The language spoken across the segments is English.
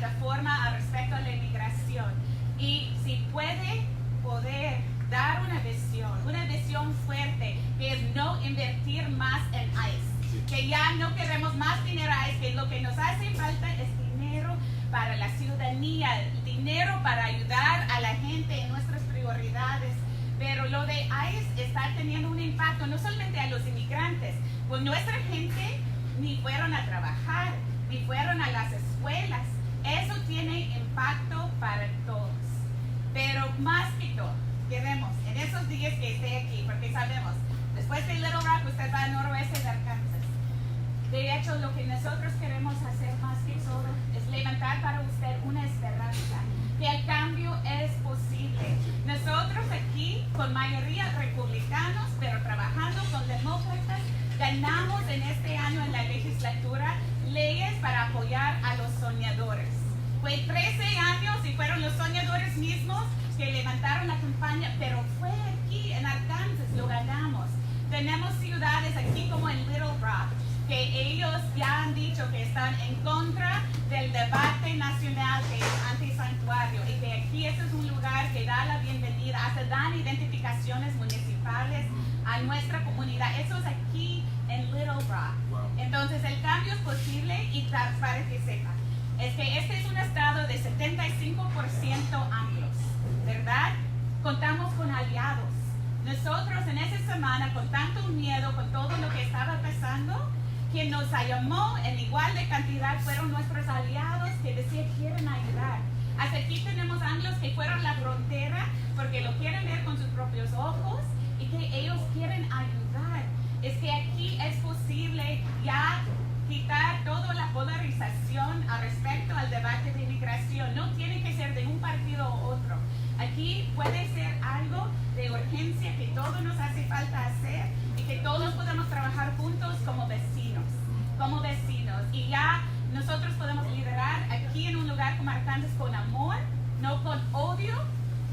plataforma al respecto a la inmigración. Y si poder dar una visión fuerte, que es no invertir más en ICE, que ya no queremos más dinero a ICE, que lo que nos hace falta es dinero para la ciudadanía, dinero para ayudar a la gente en nuestras prioridades. Pero lo de ICE está teniendo un impacto no solamente a los inmigrantes, pues nuestra gente ni fueron a trabajar, ni fueron a las escuelas. Eso tiene impacto para todos. Pero más que todo, queremos en esos días que esté aquí, porque sabemos, después de Little Rock usted va al noroeste de Arkansas. De hecho, lo que nosotros queremos hacer más que todo es levantar para usted una esperanza, que el cambio es posible. Nosotros aquí, con mayoría republicanos, pero trabajando con demócratas, ganamos en este año en la legislatura leyes para apoyar a los soñadores. Fue 13 años y fueron los soñadores mismos que levantaron la campaña, pero fue aquí en Arkansas, lo ganamos. Tenemos ciudades aquí como en Little Rock, que ellos ya han dicho que están en contra del debate nacional que es antisantuario, y que aquí este es un lugar que da la bienvenida, hasta dan identificaciones municipales a nuestra comunidad. Eso es aquí en Little Rock. Entonces el cambio es posible, y para que sepa, es que este es un estado de 75% anglos, ¿verdad? Contamos con aliados. Nosotros en esa semana, con tanto miedo, con todo lo que estaba pasando, quien nos llamó en igual de cantidad fueron nuestros aliados que decían quieren ayudar. Hasta aquí tenemos anglos que fueron a la frontera porque lo quieren ver con sus propios ojos y que ellos quieren ayudar. Es que aquí es posible ya quitar toda la polarización al respecto al debate de inmigración. No tiene que ser de un partido u otro. Aquí puede ser algo de urgencia que todos nos hace falta hacer y que todos podemos trabajar juntos como vecinos. Y ya nosotros podemos liderar aquí en un lugar como Arkansas con amor, no con odio,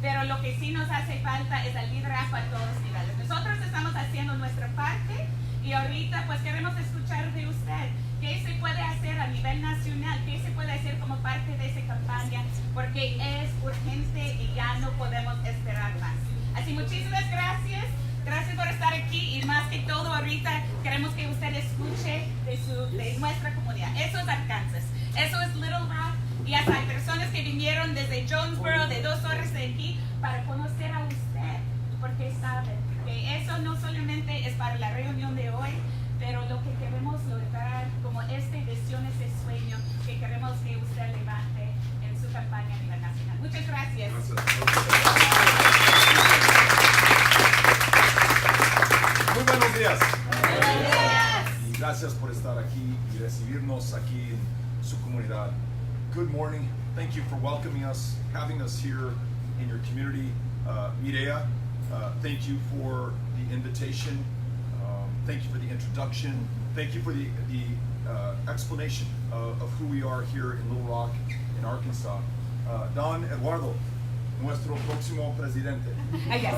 pero lo que sí nos hace falta es el liderazgo a todos los niveles. Nosotros estamos haciendo nuestra parte y ahorita pues queremos escuchar de usted. ¿Qué se puede hacer a nivel nacional? ¿Qué se puede hacer como parte de esa campaña? Porque es urgente y ya no podemos esperar más. Así, muchísimas gracias. Gracias por estar aquí, y más que todo ahorita queremos que usted escuche de nuestra comunidad. Eso es Arkansas, eso es Little Rock, y hasta hay personas que vinieron desde Jonesboro, de 2 horas de aquí, para conocer a usted, porque saben que eso no solamente es para la reunión de hoy, pero lo que queremos lograr como esta visión, este sueño que queremos que usted levante en su campaña a nivel nacional. Muchas gracias. Muy buenos días. Buenos días. Y gracias por estar aquí y recibirnos aquí en su comunidad. Good morning. Thank you for welcoming us, having us here in your community. Mireya, thank you for the invitation. Thank you for the introduction. Thank you for the explanation of who we are here in Little Rock, in Arkansas. Don Eduardo, nuestro próximo presidente. Yes.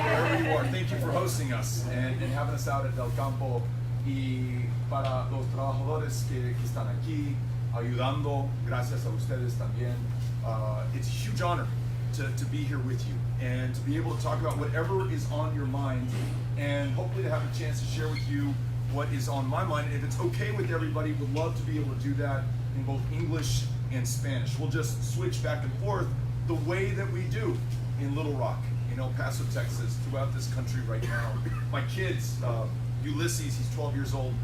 Wherever you are, thank you for hosting us and having us out at Del Campo. Y para los trabajadores que están aquí, ayudando, gracias a ustedes también. It's a huge honor to be here with you and to be able to talk about whatever is on your mind, and hopefully to have a chance to share with you what is on my mind. And if it's okay with everybody, would love to be able to do that in both English and Spanish. We'll just switch back and forth the way that we do in Little Rock, in El Paso, Texas, throughout this country right now. My kids, Ulysses, he's 12 years old,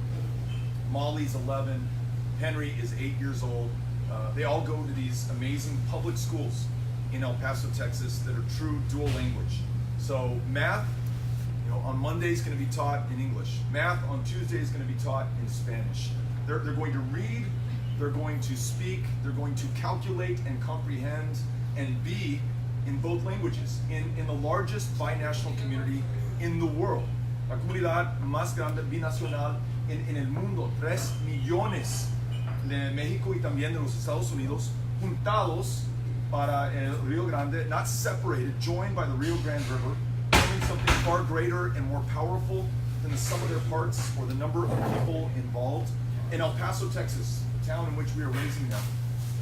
Molly's 11, Henry is 8 years old. They all go to these amazing public schools in El Paso, Texas that are true dual language. So math, on Monday is going to be taught in English. Math on Tuesday is going to be taught in Spanish. They're going to read, they're going to speak, they're going to calculate and comprehend and be in both languages, in the largest binational community in the world. La comunidad más grande binacional en el mundo, 3 millones de México y también de los Estados Unidos, juntados para el Rio Grande, not separated, joined by the Rio Grande River, forming something far greater and more powerful than the sum of their parts or the number of people involved. In El Paso, Texas, the town in which we are raising them,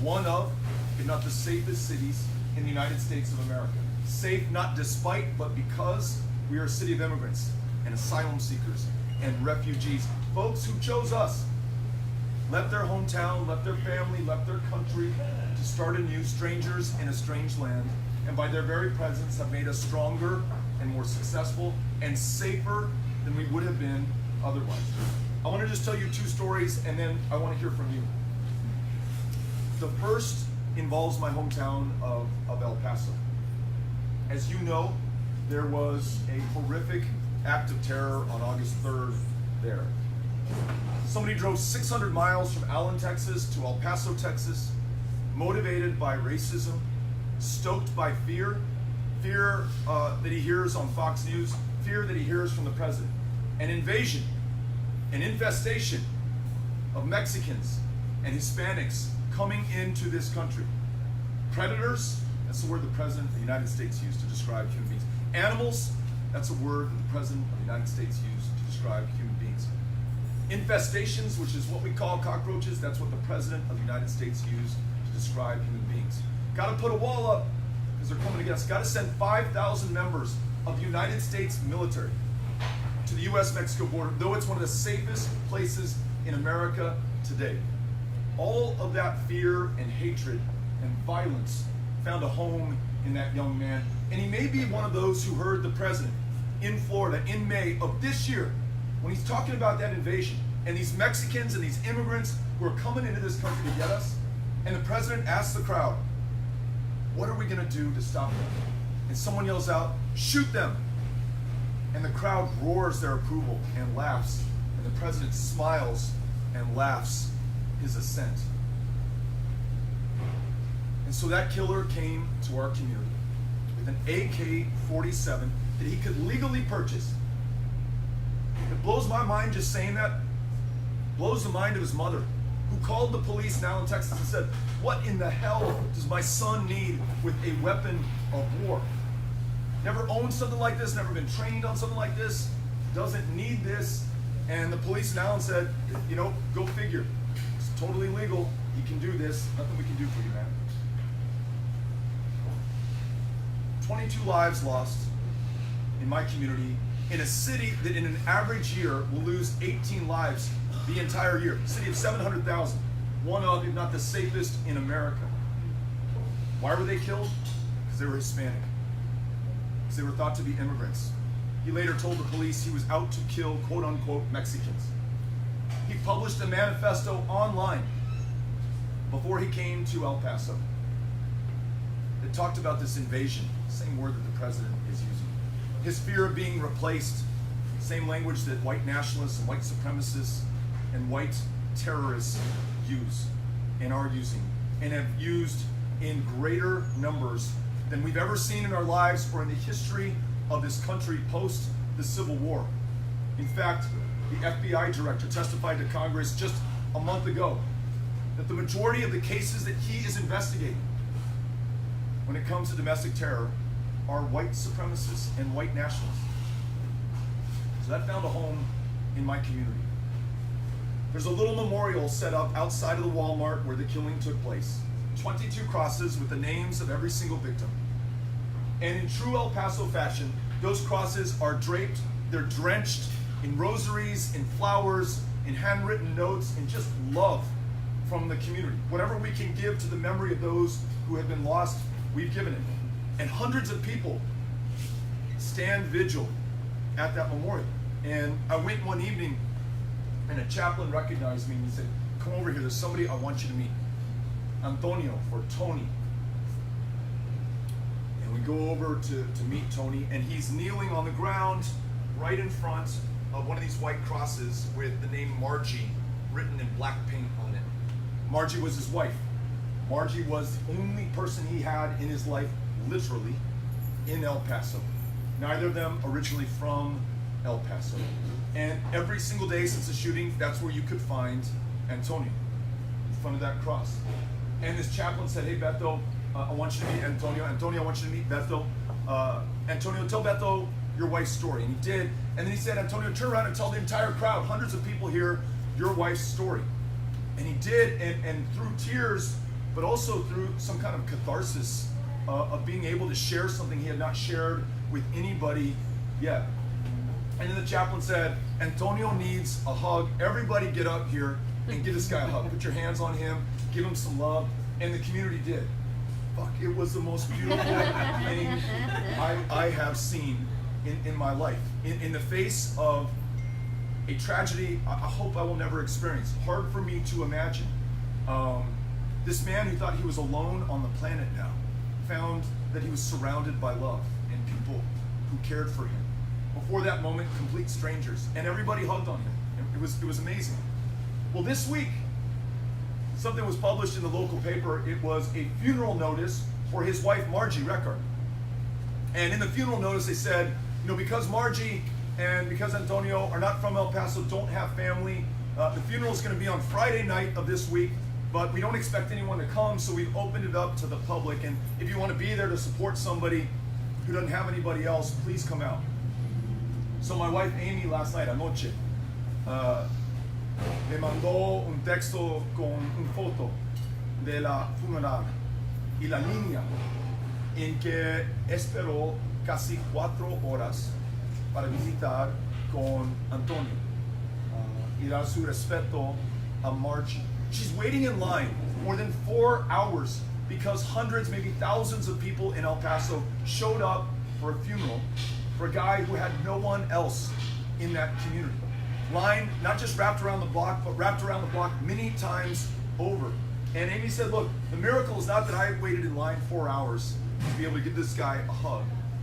one of, if not the safest cities in the United States of America. Safe not despite, but because we are a city of immigrants and asylum seekers and refugees. Folks who chose us, left their hometown, left their family, left their country to start anew, strangers in a strange land, and by their very presence have made us stronger and more successful and safer than we would have been otherwise. I want to just tell you two stories, and then I want to hear from you. The first involves my hometown of El Paso. As you know, there was a horrific act of terror on August 3rd there. Somebody drove 600 miles from Allen, Texas to El Paso, Texas, motivated by racism, stoked by fear that he hears on Fox News, fear that he hears from the president, an invasion, an infestation of Mexicans and Hispanics coming into this country. Predators, that's the word the President of the United States used to describe human beings. Animals, that's a word that the President of the United States used to describe human beings. Infestations, which is what we call cockroaches, that's what the President of the United States used to describe human beings. Got to put a wall up because they're coming against us. Got to send 5,000 members of the United States military to the U.S.-Mexico border, though it's one of the safest places in America today. All of that fear and hatred and violence found a home in that young man. And he may be one of those who heard the president in Florida in May of this year when he's talking about that invasion and these Mexicans and these immigrants who are coming into this country to get us. And the president asks the crowd, what are we going to do to stop them? And someone yells out, shoot them. And the crowd roars their approval and laughs. And the president smiles and laughs his assent. And so that killer came to our community with an AK-47 that he could legally purchase. It blows my mind just saying that. Blows the mind of his mother, who called the police now in Texas and said, what in the hell does my son need with a weapon of war? Never owned something like this, never been trained on something like this, doesn't need this. And the police in Allen said, you know, go figure. It's totally legal. You can do this. Nothing we can do for you, man. 22 lives lost in my community in a city that in an average year will lose 18 lives the entire year. A city of 700,000. One of, if not the safest in America. Why were they killed? Because they were Hispanic. Because they were thought to be immigrants. He later told the police he was out to kill quote-unquote Mexicans. He published a manifesto online before he came to El Paso. It talked about this invasion, same word that the president is using. His fear of being replaced, same language that white nationalists and white supremacists and white terrorists use and are using and have used in greater numbers than we've ever seen in our lives or in the history of this country post the Civil War. In fact, the FBI director testified to Congress just a month ago that the majority of the cases that he is investigating when it comes to domestic terror are white supremacists and white nationalists. So that found a home in my community. There's a little memorial set up outside of the Walmart where the killing took place. 22 crosses with the names of every single victim. And in true El Paso fashion, those crosses are draped, they're drenched in rosaries, in flowers, in handwritten notes, in just love from the community. Whatever we can give to the memory of those who have been lost, we've given it. And hundreds of people stand vigil at that memorial. And I went one evening and a chaplain recognized me and he said, come over here, there's somebody I want you to meet. Antonio or Tony. And we go over to meet Tony and he's kneeling on the ground right in front of one of these white crosses with the name Margie written in black paint on it. Margie was his wife. Margie was the only person he had in his life, literally, in El Paso. Neither of them originally from El Paso. And every single day since the shooting, that's where you could find Antonio, in front of that cross. And this chaplain said, hey Beto, I want you to meet Antonio. Antonio, I want you to meet Beto. Antonio, tell Beto your wife's story. And he did. And then he said, Antonio, turn around and tell the entire crowd, hundreds of people here, your wife's story. And he did, and through tears, but also through some kind of catharsis of being able to share something he had not shared with anybody yet. And then the chaplain said, Antonio needs a hug. Everybody get up here and give this guy a hug. Put your hands on him, give him some love. And the community did. Fuck, it was the most beautiful thing I have seen in my life. In the face of a tragedy I hope I will never experience. Hard for me to imagine. This man who thought he was alone on the planet now found that he was surrounded by love and people who cared for him. Before that moment, complete strangers, and everybody hugged on him. It was amazing. Well, this week, something was published in the local paper. It was a funeral notice for his wife, Margie Reckard. And in the funeral notice, they said, because Margie and because Antonio are not from El Paso, don't have family, the funeral is going to be on Friday night of this week, but we don't expect anyone to come, so we've opened it up to the public. And if you want to be there to support somebody who doesn't have anybody else, please come out. So my wife Amy last night, anoche, me mandó un texto con una foto de la funeral y la línea en que esperó casi 4 horas para visitar con Antonio y dar su respeto a Margie. She's waiting in line more than 4 hours because hundreds, maybe thousands of people in El Paso showed up for a funeral for a guy who had no one else in that community. Line not just wrapped around the block, but wrapped around the block many times over. And Amy said, look, the miracle is not that I waited in line 4 hours to be able to give this guy a hug.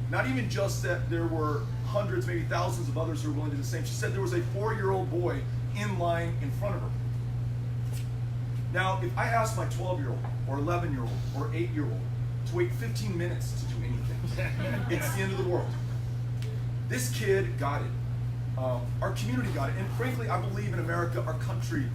Not even just that there were hundreds, maybe thousands of others who were willing to do the same. She said there was a 4-year-old boy in line in front of her. Now, if I asked my 12-year-old or 11-year-old or 8-year-old to wait 15 minutes to do anything, it's the end of the world. This kid got it. Our community got it. And frankly, I believe in America, our country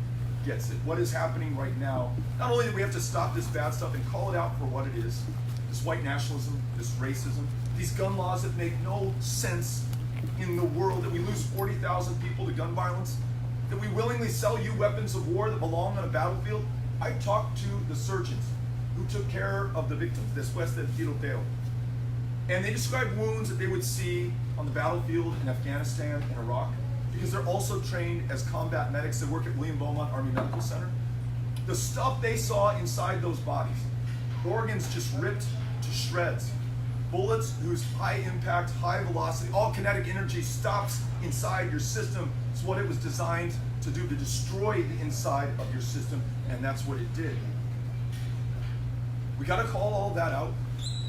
gets it. What is happening right now, not only that we have to stop this bad stuff and call it out for what it is, this white nationalism, this racism, these gun laws that make no sense in the world, that we lose 40,000 people to gun violence, that we willingly sell you weapons of war that belong on a battlefield. I talked to the surgeons who took care of the victims, después del tiroteo. And they described wounds that they would see on the battlefield in Afghanistan and Iraq, because they're also trained as combat medics. They work at William Beaumont Army Medical Center. The stuff they saw inside those bodies, organs just ripped to shreds, bullets whose high impact, high velocity, all kinetic energy stops inside your system. It's what it was designed to do, to destroy the inside of your system, and that's what it did. We got to call all that out,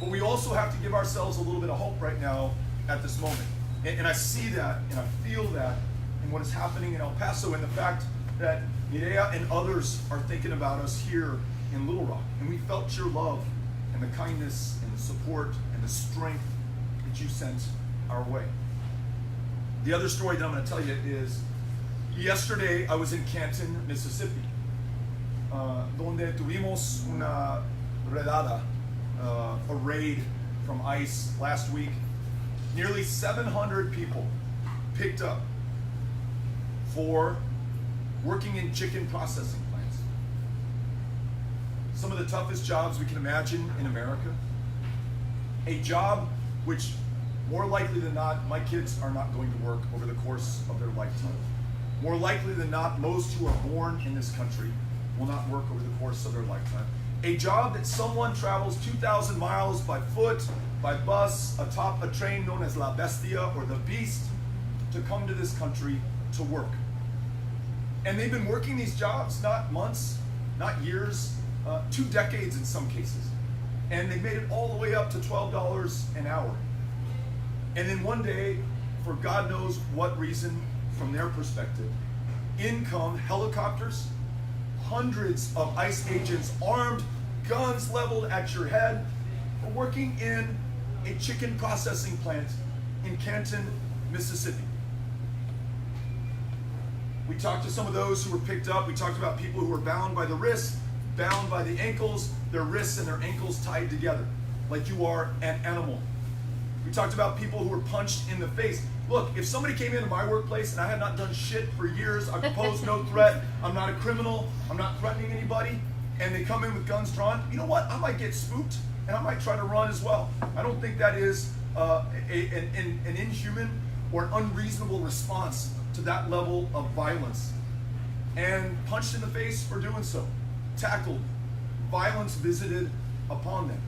but we also have to give ourselves a little bit of hope right now at this moment. And I see that, and I feel that in what is happening in El Paso, and the fact that Mireya and others are thinking about us here in Little Rock. And we felt your love and the kindness and the support and the strength that you sent our way. The other story that I'm going to tell you is, yesterday I was in Canton, Mississippi, donde tuvimos una redada, a raid from ICE last week. Nearly 700 people picked up for working in chicken processing plants. Some of the toughest jobs we can imagine in America. A job which, more likely than not, my kids are not going to work over the course of their lifetime. More likely than not, most who are born in this country will not work over the course of their lifetime. A job that someone travels 2,000 miles by foot, by bus, atop a train known as La Bestia, or the Beast, to come to this country to work. And they've been working these jobs, not months, not years, 2 decades in some cases. And they've made it all the way up to $12 an hour. And then one day, for God knows what reason, from their perspective, in come helicopters, hundreds of ICE agents armed, guns leveled at your head, for working in a chicken processing plant in Canton, Mississippi. We talked to some of those who were picked up. We talked about people who were bound by the wrists, bound by the ankles, their wrists and their ankles tied together, like you are an animal. We talked about people who were punched in the face. Look, if somebody came into my workplace and I had not done shit for years, I posed no threat, I'm not a criminal, I'm not threatening anybody, and they come in with guns drawn, you know what? I might get spooked and I might try to run as well. I don't think that is an inhuman or an unreasonable response to that level of violence. And punched in the face for doing so, tackled, violence visited upon them,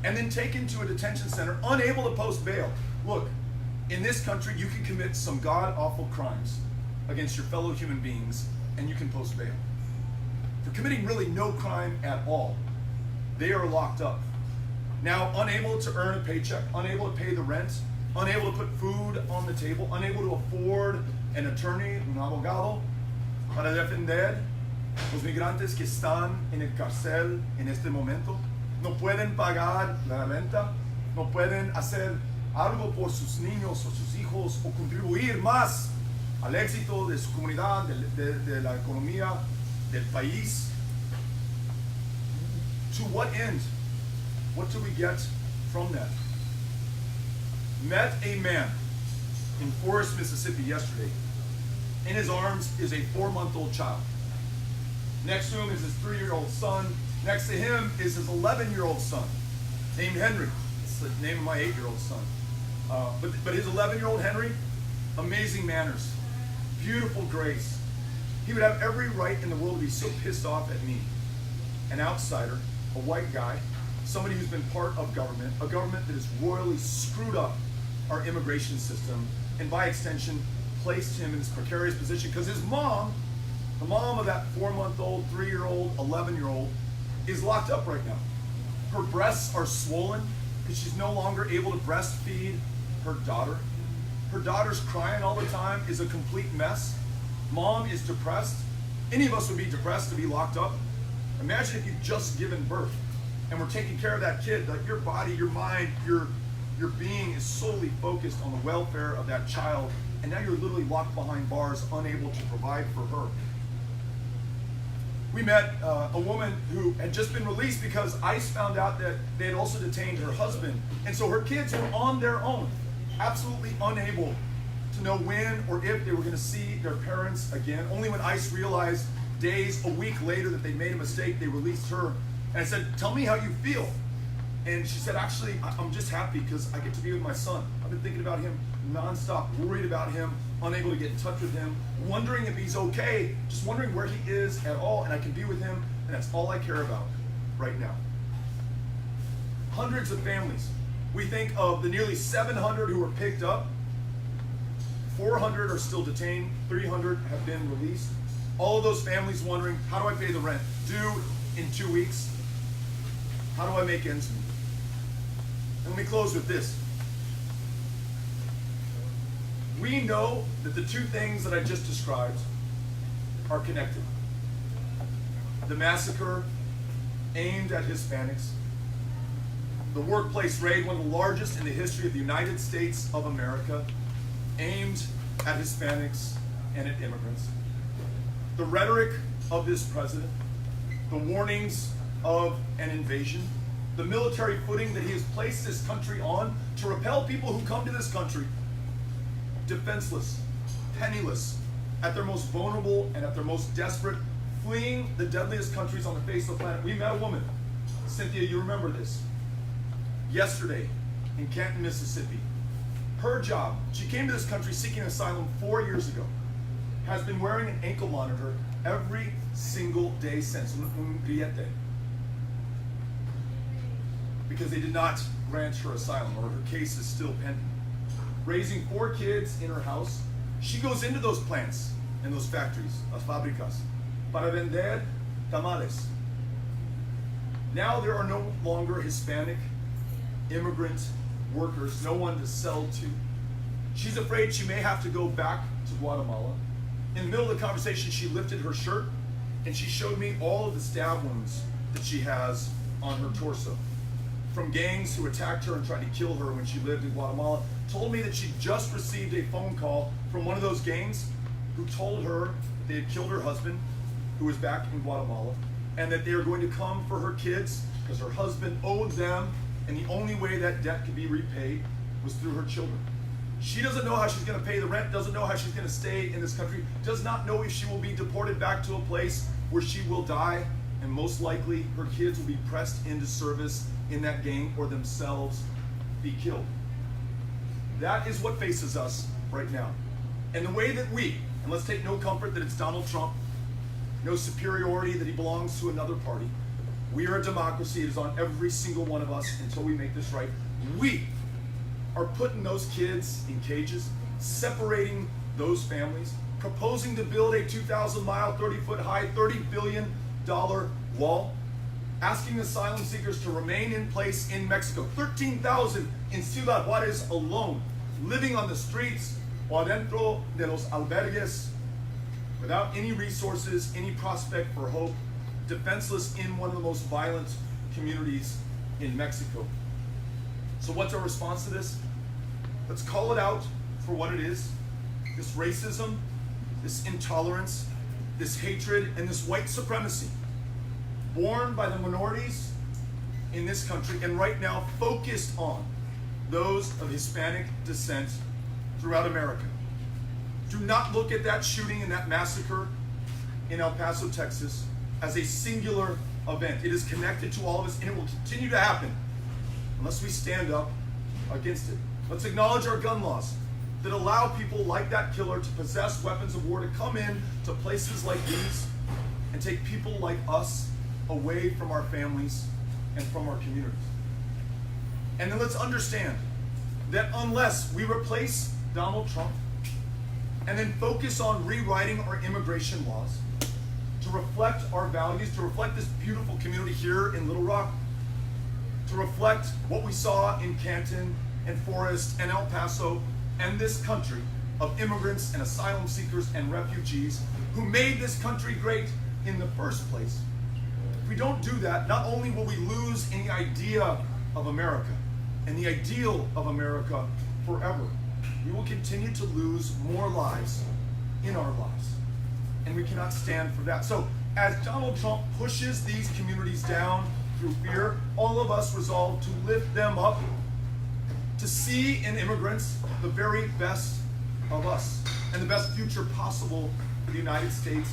and then taken to a detention center, unable to post bail. Look, in this country, you can commit some god-awful crimes against your fellow human beings, and you can post bail. For committing really no crime at all, they are locked up. Now, unable to earn a paycheck, unable to pay the rent, unable to put food on the table, unable to afford an attorney, un abogado, para defender los migrantes que están en el cárcel en este momento. No pueden pagar la renta, no pueden hacer algo por sus niños o sus hijos o contribuir más al éxito de su comunidad, de la economía del país. To what end? What do we get from that? Met a man in Forest, Mississippi yesterday. In his arms is a 4-month-old child. Next to him is his 3-year-old son. Next to him is his 11-year-old son, named Henry. It's the name of my 8-year-old son. But his 11-year-old Henry, amazing manners, beautiful grace. He would have every right in the world to be so pissed off at me, an outsider, a white guy, somebody who's been part of government, a government that has royally screwed up our immigration system, and by extension, placed him in this precarious position because his mom, the mom of that 4-month-old, 3-year-old, 11-year-old, is locked up right now. Her breasts are swollen because she's no longer able to breastfeed her daughter. Her daughter's crying all the time, is a complete mess. Mom is depressed. Any of us would be depressed to be locked up. Imagine if you've just given birth and we're taking care of that kid. Like, your body, your mind, your being is solely focused on the welfare of that child, and now you're literally locked behind bars, unable to provide for her. We met a woman who had just been released because ICE found out that they had also detained her husband, and so her kids were on their own, absolutely unable to know when or if they were going to see their parents again. Only when ICE realized days, a week later, that they made a mistake, they released her. And I said, tell me how you feel. And she said, actually, I'm just happy because I get to be with my son. I've been thinking about him nonstop, worried about him, unable to get in touch with him, wondering if he's okay, just wondering where he is at all, and I can be with him, and that's all I care about right now. Hundreds of families. We think of the nearly 700 who were picked up. 400 are still detained. 300 have been released. All of those families wondering, how do I pay the rent? Due in 2 weeks. How do I make ends meet? And let me close with this. We know that the two things that I just described are connected. The massacre aimed at Hispanics, the workplace raid, one of the largest in the history of the United States of America, aimed at Hispanics and at immigrants. The rhetoric of this president, the warnings of an invasion, the military footing that he has placed this country on to repel people who come to this country defenseless, penniless, at their most vulnerable and at their most desperate, fleeing the deadliest countries on the face of the planet. We met a woman, Cynthia, you remember this, yesterday in Canton, Mississippi. Her job, she came to this country seeking asylum 4 years ago, has been wearing an ankle monitor every single day since, because they did not grant her asylum, or her case is still pending. Raising 4 kids in her house, she goes into those plants and those factories, las fábricas, para vender tamales. Now there are no longer Hispanic immigrant workers, no one to sell to. She's afraid she may have to go back to Guatemala. In the middle of the conversation, she lifted her shirt and she showed me all of the stab wounds that she has on her torso, from gangs who attacked her and tried to kill her when she lived in Guatemala. Told me that she just received a phone call from one of those gangs who told her that they had killed her husband, who was back in Guatemala, and that they are going to come for her kids because her husband owed them, and the only way that debt could be repaid was through her children. She doesn't know how she's going to pay the rent, doesn't know how she's going to stay in this country, does not know if she will be deported back to a place where she will die and most likely her kids will be pressed into service in that gang or themselves be killed. That is what faces us right now. And the way that we, and let's take no comfort that it's Donald Trump, no superiority that he belongs to another party. We are a democracy. It is on every single one of us until we make this right. We are putting those kids in cages, separating those families, proposing to build a 2,000-mile, 30-foot high, $30 billion wall, asking asylum seekers to remain in place in Mexico. 13,000 in Ciudad Juarez alone, living on the streets o adentro de los albergues, without any resources, any prospect for hope, defenseless in one of the most violent communities in Mexico. So what's our response to this? Let's call it out for what it is. This racism, this intolerance, this hatred, and this white supremacy born by the minorities in this country, and right now focused on those of Hispanic descent throughout America. Do not look at that shooting and that massacre in El Paso, Texas, as a singular event. It is connected to all of us, and it will continue to happen unless we stand up against it. Let's acknowledge our gun laws that allow people like that killer to possess weapons of war, to come in to places like these and take people like us away from our families and from our communities. And then let's understand that unless we replace Donald Trump and then focus on rewriting our immigration laws to reflect our values, to reflect this beautiful community here in Little Rock, to reflect what we saw in Canton and Forest and El Paso and this country of immigrants and asylum seekers and refugees who made this country great in the first place. If we don't do that, not only will we lose any idea of America and the ideal of America forever, we will continue to lose more lives in our lives. And we cannot stand for that. So as Donald Trump pushes these communities down through fear, all of us resolve to lift them up, to see in immigrants the very best of us and the best future possible for the United States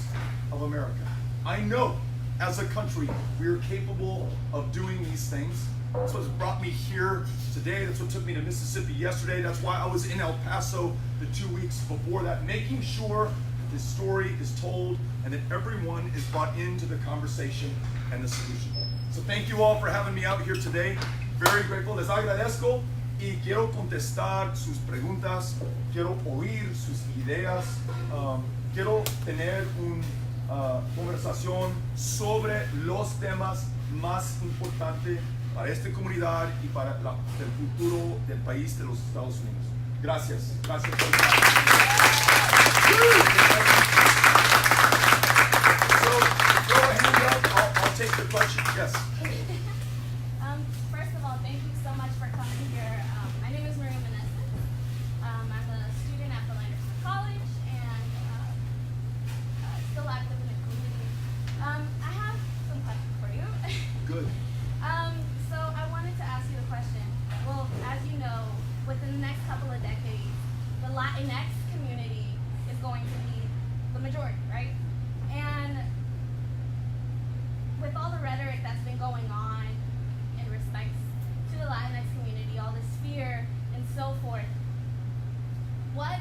of America. I know as a country we are capable of doing these things. That's what's brought me here today. That's what took me to Mississippi yesterday. That's why I was in El Paso the 2 weeks before that, making sure this story is told and that everyone is brought into the conversation and the solution. So thank you all for having me out here today. Very grateful. Les agradezco y quiero contestar sus preguntas. Quiero oír sus ideas. Quiero tener una conversación sobre los temas más importantes para esta comunidad y para el futuro del país de los Estados Unidos. Gracias. Gracias por So, throw a hand up. I'll take the question. Yes. First of all, thank you so much for coming here. My name is Maria Meneses. I'm a student at Landerson College and still active in the community. I have some questions for you. Good. So I wanted to ask you a question. Well, as you know, within the next couple of decades, the Latinx community is going to be the majority, right? And with all the rhetoric that's been going on in respect to the Latinx community, all this fear and so forth, what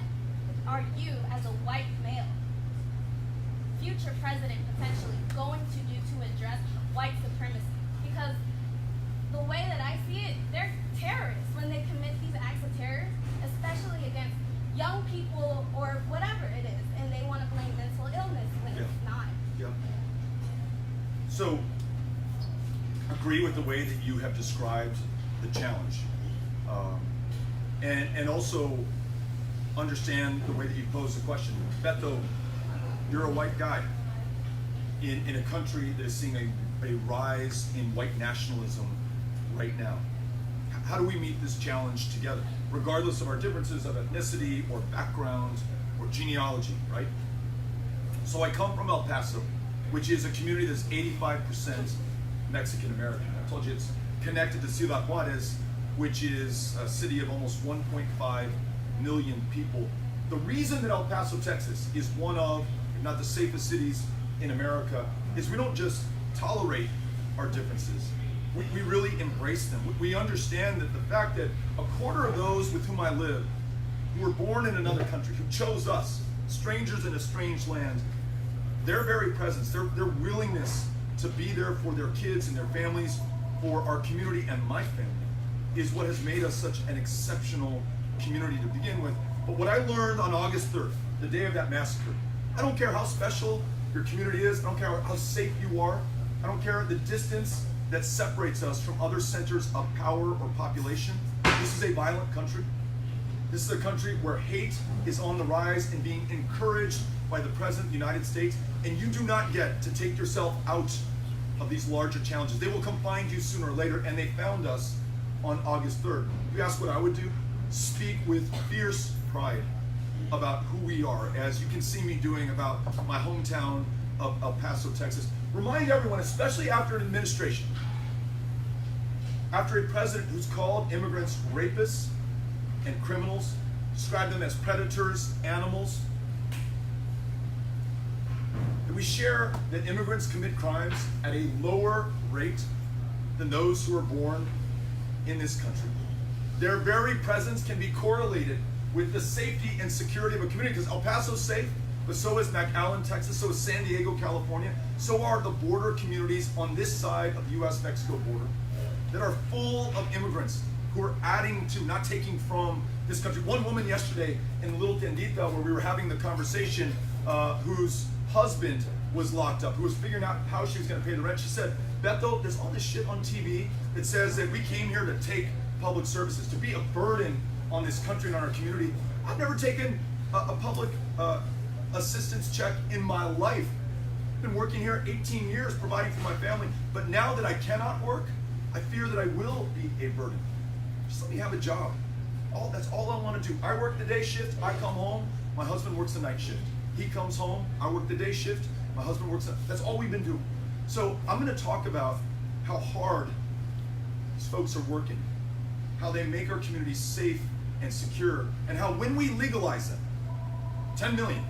are you, as a white male, future president potentially, going to do to address white supremacy? Because the way that I see it, they're terrorists when they commit these acts of terror, especially against young people or whatever it is, and they want to blame mental illness when it's not. Yeah. So, agree with the way that you have described the challenge, and also understand the way that you pose the question. Beto, you're a white guy in a country that is seeing a rise in white nationalism right now. How do we meet this challenge together, regardless of our differences of ethnicity or background or genealogy, right? So I come from El Paso, which is a community that's 85% Mexican American. I told you it's connected to Ciudad Juarez, which is a city of almost 1.5 million people. The reason that El Paso, Texas is one of, if not the safest cities in America, is we don't just tolerate our differences. We really embrace them. We understand that the fact that a quarter of those with whom I live, who were born in another country, who chose us, strangers in a strange land, their very presence, their willingness to be there for their kids and their families, for our community and my family, is what has made us such an exceptional community to begin with. But what I learned on August 3rd, the day of that massacre, I don't care how special your community is, I don't care how safe you are, I don't care the distance that separates us from other centers of power or population. This is a violent country. This is a country where hate is on the rise and being encouraged by the President of the United States, and you do not get to take yourself out of these larger challenges. They will come find you sooner or later, and they found us on August 3rd. If you ask what I would do, speak with fierce pride about who we are, as you can see me doing about my hometown of El Paso, Texas. Remind everyone, especially after an administration, after a president who's called immigrants rapists and criminals, described them as predators, animals, that we share that immigrants commit crimes at a lower rate than those who are born in this country. Their very presence can be correlated with the safety and security of a community, because El Paso's safe, but so is McAllen, Texas, so is San Diego, California, so are the border communities on this side of the US-Mexico border that are full of immigrants who are adding to, not taking from this country. One woman yesterday in Little Tiendita, where we were having the conversation, whose husband was locked up, who was figuring out how she was going to pay the rent, she said, Beto, there's all this shit on TV that says that we came here to take public services, to be a burden on this country and on our community. I've never taken a public assistance check in my life. I've been working here 18 years providing for my family, but now that I cannot work, I fear that I will be a burden. Just let me have a job. That's all I want to do. I work the day shift, I come home, my husband works the night shift. He comes home, I work the day shift, my husband works that's all we've been doing. So I'm going to talk about how hard these folks are working, how they make our communities safe and secure, and how when we legalize them, 10 million,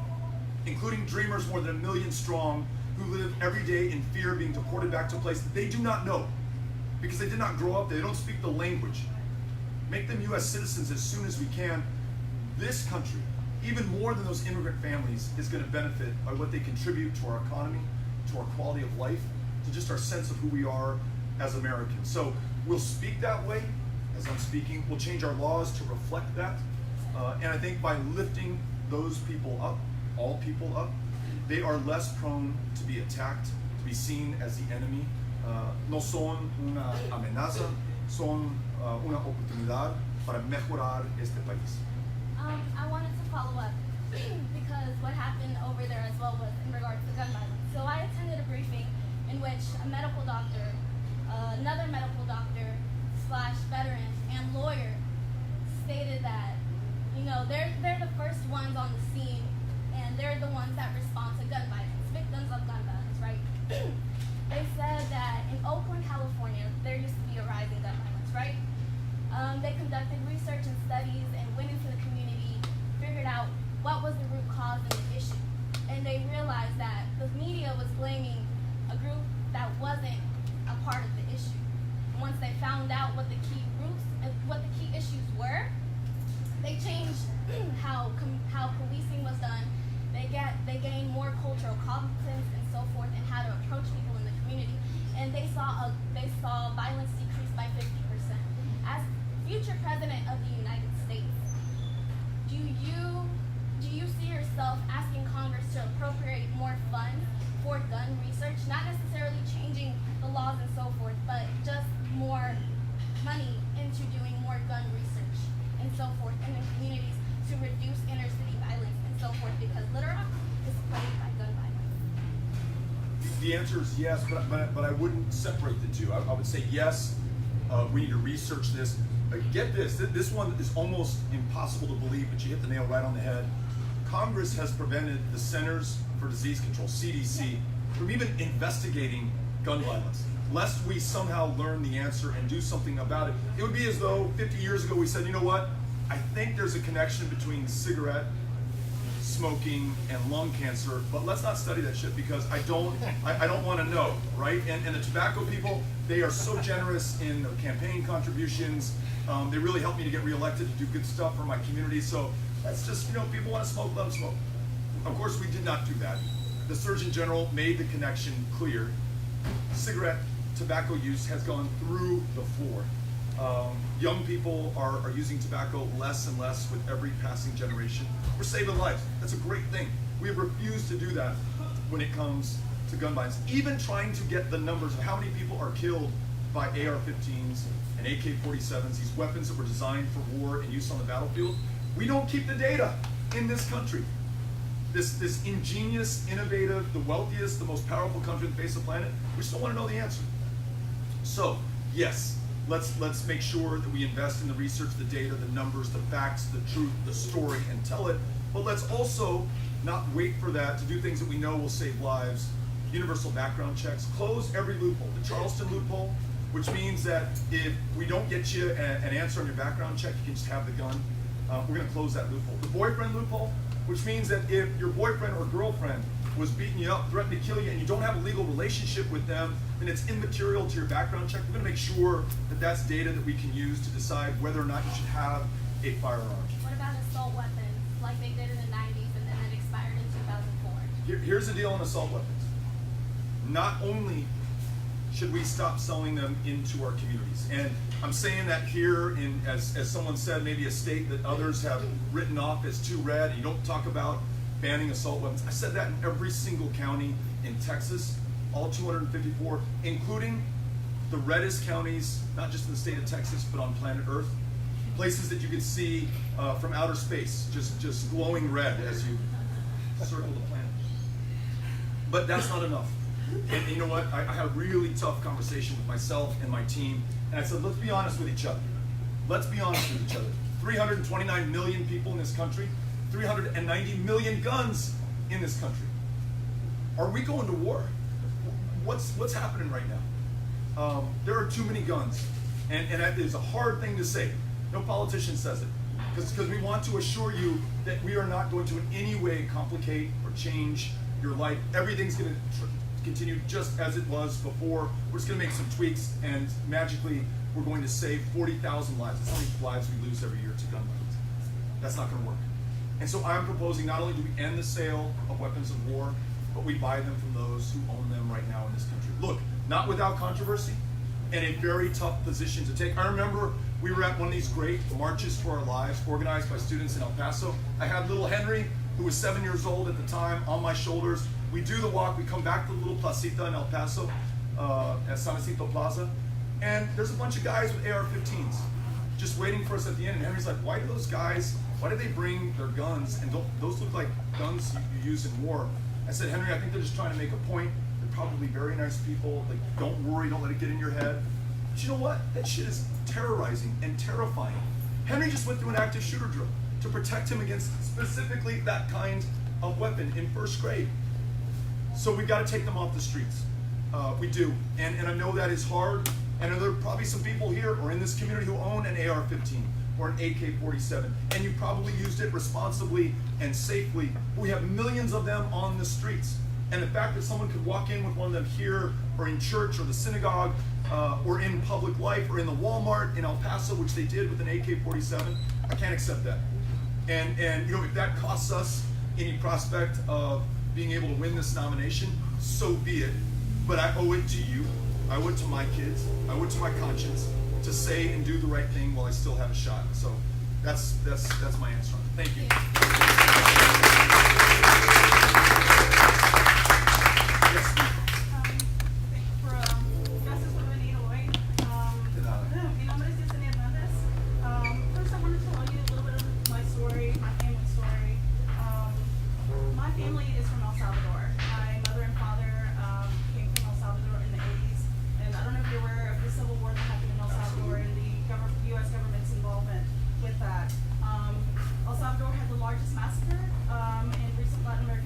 including dreamers more than 1 million strong, who live every day in fear of being deported back to a place that they do not know, because they did not grow up there, they don't speak the language. Make them US citizens as soon as we can. This country, even more than those immigrant families, is going to benefit by what they contribute to our economy, to our quality of life, to just our sense of who we are as Americans. So we'll speak that way as I'm speaking. We'll change our laws to reflect that. And I think by lifting those people up, all people up, they are less prone to be attacked, to be seen as the enemy. No son una amenaza, son una oportunidad para mejorar este país. I wanted to follow up because what happened over there as well was in regards to gun violence. So I attended a briefing in which a medical doctor, another medical doctor / veteran and lawyer stated that, they're the first ones on the scene and they're the ones that respond to gun violence, victims of gun violence, right? They said that in Oakland, California, there used to be a rise in gun violence, right? They conducted research and studies and went into the community, figured out what was the root cause of the issue. And they realized that the media was blaming a group that wasn't a part of the issue. Once they found out what the key issues were, they changed how policing was done. They gained more cultural competence and so forth, and how to approach people in the community. And they saw violence decrease by 50%. As future president of the United States, do you see yourself asking Congress to appropriate more funds for gun research? Not necessarily changing the laws and so forth, but just more money into doing more gun research and so forth in the communities to reduce inner city violence and so forth, because Little Rock is plagued by gun violence. The answer is yes, but I wouldn't separate the two. I would say yes, we need to research this. Get this, this one is almost impossible to believe, but you hit the nail right on the head. Congress has prevented the Centers for Disease Control, CDC, from even investigating gun violence, lest we somehow learn the answer and do something about it. It would be as though 50 years ago we said, you know what, I think there's a connection between cigarette smoking, and lung cancer, but let's not study that shit because I don't want to know, right? And the tobacco people, they are so generous in their campaign contributions. They really helped me to get reelected to do good stuff for my community. So let's just, people want to smoke, let them smoke. Of course, we did not do that. The Surgeon General made the connection clear. Cigarette tobacco use has gone through the floor. Young people are using tobacco less and less with every passing generation. We're saving lives. That's a great thing. We have refused to do that when it comes to gun violence. Even trying to get the numbers of how many people are killed by AR-15s and AK-47s, these weapons that were designed for war and use on the battlefield. We don't keep the data in this country. This ingenious, innovative, the wealthiest, the most powerful country on the face of the planet, we still want to know the answer. So, yes, let's make sure that we invest in the research, the data, the numbers, the facts, the truth, the story, and tell it. But let's also not wait for that to do things that we know will save lives. Universal background checks, close every loophole. The Charleston loophole, which means that if we don't get you an answer on your background check, you can just have the gun. We're going to close that loophole. The boyfriend loophole, which means that if your boyfriend or girlfriend was beating you up, threatening to kill you, and you don't have a legal relationship with them, then it's immaterial to your background check. We're going to make sure that that's data that we can use to decide whether or not you should have a firearm. What about assault weapons, like they did in the 90s and then it expired in 2004? Here's the deal on assault weapons. Not only should we stop selling them into our communities, and I'm saying that here in, as someone said, maybe a state that others have written off as too red. You don't talk about banning assault weapons. I said that in every single county in Texas, all 254, including the reddest counties, not just in the state of Texas, but on planet Earth. Places that you could see from outer space, just glowing red as you circle the planet. But that's not enough. And you know what? I had a really tough conversation with myself and my team, and I said, let's be honest with each other. Let's be honest with each other. 329 million people in this country, 390 million guns in this country. Are we going to war? What's happening right now? There are too many guns, and that is a hard thing to say. No politician says it, because we want to assure you that we are not going to in any way complicate or change your life. Everything's going to continue just as it was before. We're just going to make some tweaks, and magically we're going to save 40,000 lives. That's how many lives we lose every year to gun violence. That's not going to work. And so I'm proposing not only do we end the sale of weapons of war, but we buy them from those who own them right now in this country. Look, not without controversy, and a very tough position to take. I remember we were at one of these great marches for our lives organized by students in El Paso. I had little Henry, who was 7 years old at the time, on my shoulders. We do the walk, we come back to the little placita in El Paso, at San Jacinto Plaza, and there's a bunch of guys with AR-15s just waiting for us at the end. And Henry's like, why do they bring their guns, and those look like guns you use in war? I said, Henry, I think they're just trying to make a point. They're probably very nice people. Like, don't worry, don't let it get in your head. But you know what? That shit is terrorizing and terrifying. Henry just went through an active shooter drill to protect him against specifically that kind of weapon in first grade. So we've got to take them off the streets. We do. And I know that is hard. And there are probably some people here or in this community who own an AR-15 or an AK-47, and you probably used it responsibly and safely. We have millions of them on the streets. And the fact that someone could walk in with one of them here or in church or the synagogue or in public life or in the Walmart in El Paso, which they did with an AK-47, I can't accept that. And if that costs us any prospect of being able to win this nomination, so be it. But I owe it to you, I owe it to my kids, I owe it to my conscience to say and do the right thing while I still have a shot. So that's my answer on it. Thank you. Yes, Steve. Gracias por venir hoy. De nada. Mi nombre es Yesenia Hernandez. First, I want to tell you a little bit of my story, my family story. My family is from El Salvador. My mother and father came from El Salvador in the 80s. And I don't know if you're aware of the civil war that happened in El Salvador and the U.S. government's involvement with that. El Salvador had the largest massacre in recent Latin American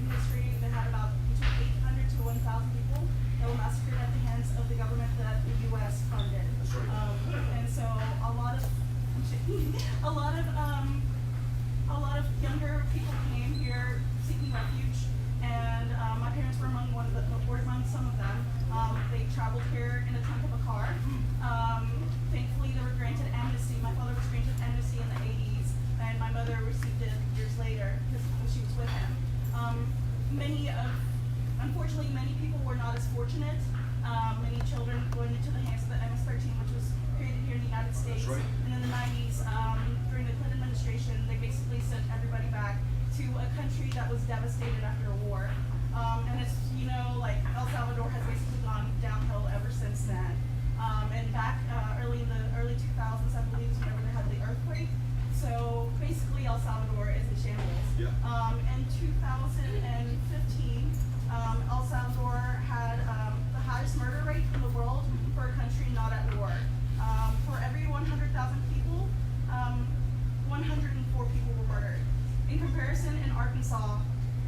Arkansas,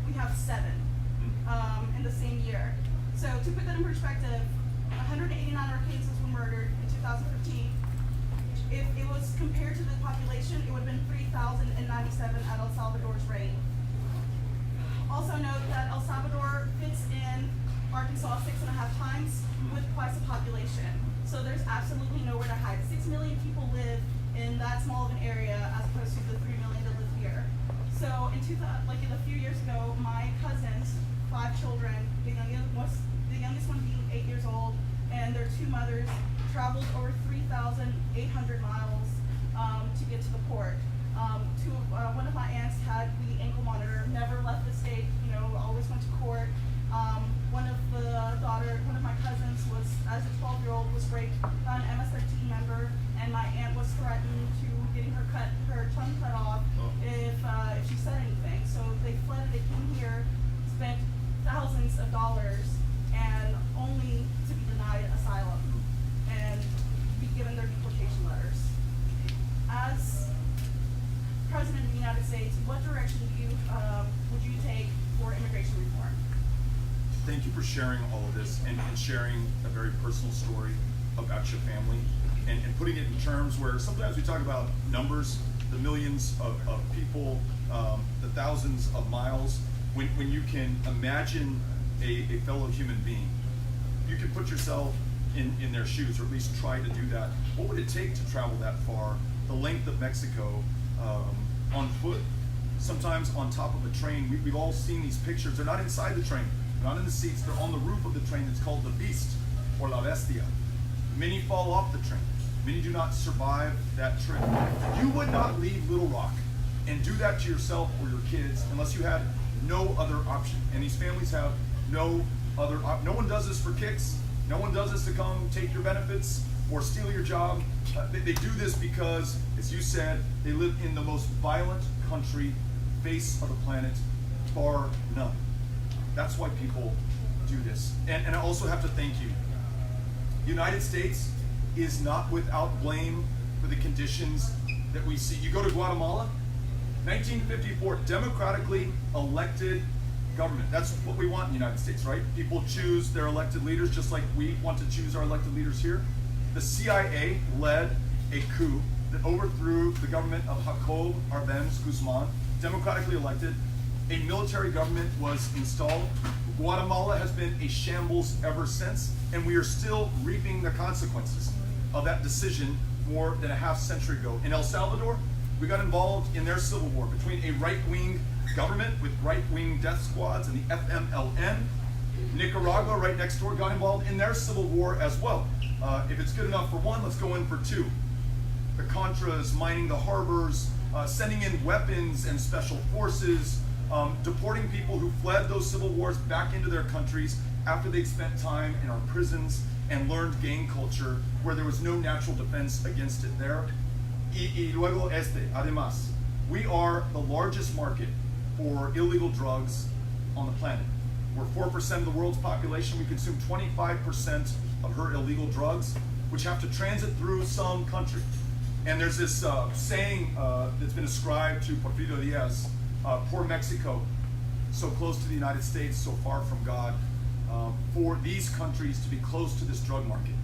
we have 7 in the same year. So to put that in perspective, 189 Arkansans were murdered in 2015. If it was compared to the population, it would have been 3,097 at El Salvador's rate. Also note that El Salvador fits in Arkansas 6.5 times with twice the population. So there's absolutely nowhere to hide. 6 million people live in that small of an area as opposed to the 3 million that live here. So in a few years ago, my cousins, 5 children, the youngest one being 8 years old, and their 2 mothers traveled over 3,800 miles to get to the port. One of my aunts had the ankle monitor, never left the state, always went to court. One of my cousins was, as a 12-year-old, was raped by an MS-13 member, and my aunt was threatened to getting her tongue cut off if she said anything. So they fled, they came here, spent thousands of dollars, and only to be denied asylum and be given their deportation letters. As President of the United States, what direction would you take for immigration reform? Thank you for sharing all of this and sharing a very personal story about your family and putting it in terms where sometimes we talk about numbers, the millions of people, the thousands of miles. When you can imagine a fellow human being, you can put yourself in their shoes, or at least try to do that. What would it take to travel that far, the length of Mexico, on foot, sometimes on top of a train? We've all seen these pictures. They're not inside the train, they're not in the seats, they're on the roof of the train. It's called the Beast, or La Bestia. Many fall off the train. Many do not survive that trip. You would not leave Little Rock and do that to yourself or your kids unless you had no other option. And these families have no other option. No one does this for kicks. No one does this to come take your benefits or steal your job. They do this because, as you said, they live in the most violent country, face of the planet, bar none. That's why people do this. And I also have to thank you. The United States is not without blame for the conditions that we see. You go to Guatemala, 1954, democratically elected government. That's what we want in the United States, right? People choose their elected leaders just like we want to choose our elected leaders here. The CIA led a coup that overthrew the government of Jacob Arbenz Guzman, democratically elected. A military government was installed. Guatemala has been a shambles ever since, and we are still reaping the consequences of that decision more than a half century ago. In El Salvador, we got involved in their civil war between a right-wing government with right-wing death squads and the FMLN. Nicaragua, right next door, got involved in their civil war as well. If it's good enough for one, let's go in for 2. The Contras mining the harbors, sending in weapons and special forces, deporting people who fled those civil wars back into their countries after they'd spent time in our prisons and learned gang culture where there was no natural defense against it there. Y luego además, we are the largest market for illegal drugs on the planet. We're 4% of the world's population. We consume 25% of her illegal drugs, which have to transit through some country. And there's this saying that's been ascribed to Porfirio Diaz, poor Mexico, so close to the United States, so far from God, for these countries to be close to this drug market.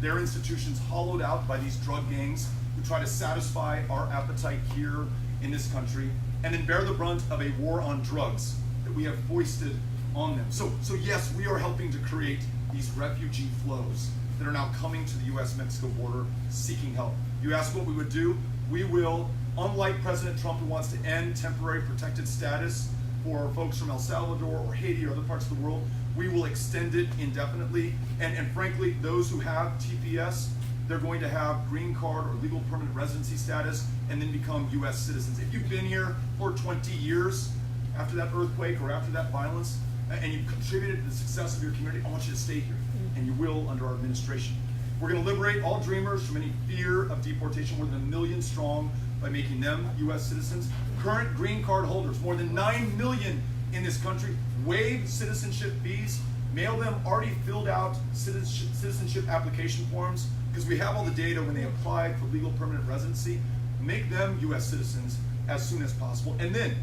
Their institutions hollowed out by these drug gangs who try to satisfy our appetite here in this country and then bear the brunt of a war on drugs that we have foisted on them. So yes, we are helping to create these refugee flows that are now coming to the U.S.-Mexico border seeking help. You ask what we would do. We will, unlike President Trump, who wants to end temporary protected status for folks from El Salvador or Haiti or other parts of the world, we will extend it indefinitely. And frankly, those who have TPS, they're going to have green card or legal permanent residency status and then become U.S. citizens. If you've been here for 20 years after that earthquake or after that violence, and you've contributed to the success of your community, I want you to stay here, and you will under our administration. We're going to liberate all dreamers from any fear of deportation, more than 1 million strong, by making them U.S. citizens. Current green card holders, more than 9 million in this country, waive citizenship fees, mail them already filled out citizenship application forms, because we have all the data when they applied for legal permanent residency. Make them U.S. citizens as soon as possible. And then,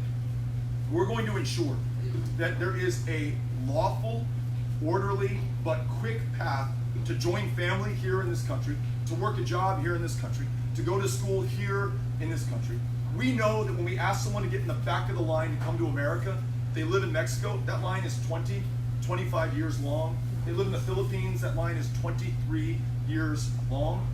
we're going to ensure that there is a lawful, orderly, but quick path to join family here in this country, to work a job here in this country, to go to school here in this country. We know that when we ask someone to get in the back of the line to come to America, they live in Mexico, that line is 20, 25 years long. They live in the Philippines, that line is 23 years long.